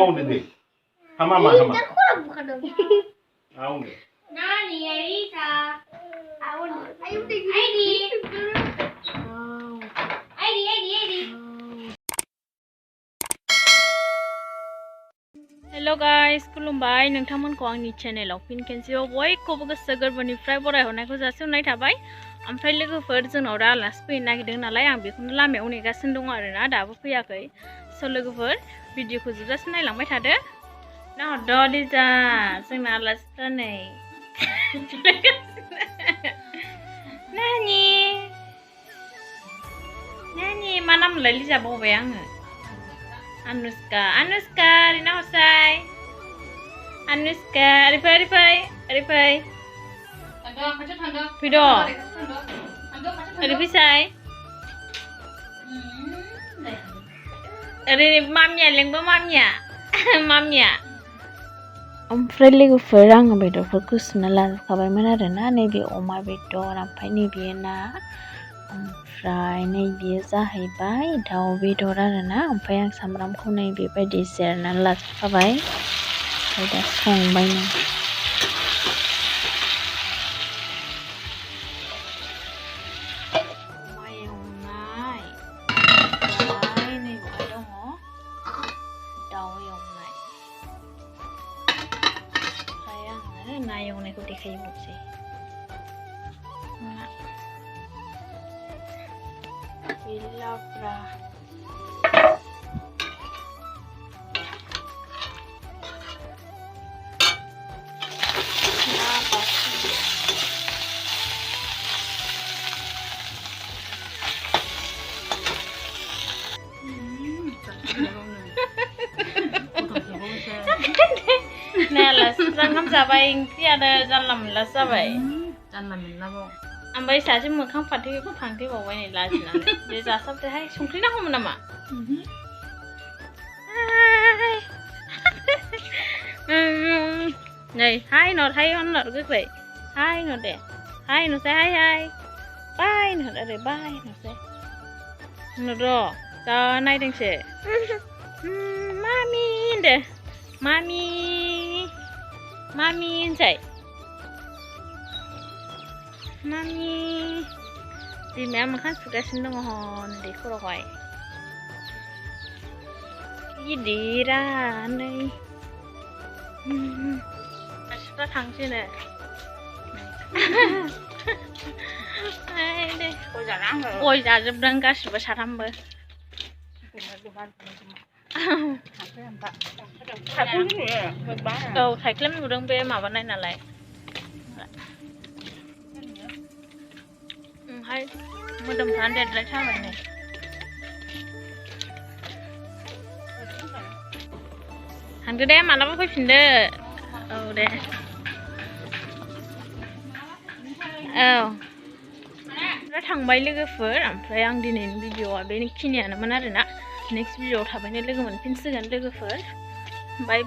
Awon deh. Hama. Awon deh. Nani Elisa. Awon. Ayo Heidi. Heidi. Hello guys, खुलुमबाय नोंथांमोनखौ आंनि चेनेलाव फिन खेनसेबाव बयखौबो गोसो गोरबोनिफ्राय बरायहरनायखौ जासिहरनाय थाबाय। ओमफ्राय लोगोफोर जोंनाव दा आलासि फैनो नागिरदों नालाय आं बेखौनो लामायाव नेगासिनो दं आरोना दाबो फैयाखै। स' लोगोफोर भिडिअखौ जोबजासिम नायलांबाय थादो। नाहरद' लिजा जोंना आलासिफ्रा नै नानि मा नाम मोनलाय लिजा बावबाय आङो। Anuska, Rina Hosai. Anuska, Arifai. Pido. Arifisai. Mamnya, lengba mamnya. Ompray लोगोफोर आङो बेदरफोरखौ सुना लाखाबायमोन आरोना नैबे अमा बेदर ओमफ्राय नैबे ना ओमफ्राय नैबे जाहैबाय दाउ बेदर आरोना ओमफ्राय आं सामब्रामखौ नै बेबायदि सेरनानै लाजोबखाबाय ओमफ्राय दा संबायनो अमा एवनाय ओमफ्राय नैबेहाय दङ दाउ एवनाय ओमफ्राय आङो ना एवनायखौ देखायबावसै Ilabra. Nelas, jangan sampai ingki ada jalan melas sampai. Jalan menabung. ओमफ्राय सासे मोखां फांथेबावबाय नै लाजिनानै बे जासाबदोहाय संख्रि नांगौमोन नामा नै हाय हनर गोख्रै हाय नर दे हाय नरसै हाय बाय नर ओरै बाय नरसै नर र' दा नायदोंसो मामि होनदो मामि होनसै Mami, bimaया मोखां सुगासिनो दङ हन दैखरावहाय गिदिरा नै मानसिफ्रा थांसैनो गय जाजोबदों गासिबो साथामबो औ साइख्लेम नुदों बे माबानाय नालाय हाय मोदोमफ्रानो देरद्रायथारबाय नै थांदो दे मालाबा फैफिनदो औ दे औ थांबाय लोगोफोर ओमफ्राय आं दिनैनि भिडिअआ बेखिनियानोमोन आरोना नेक्स्ट भिडिअआव थाबैनो लोगो मोनफिनसिगोन लोगोफोर बाय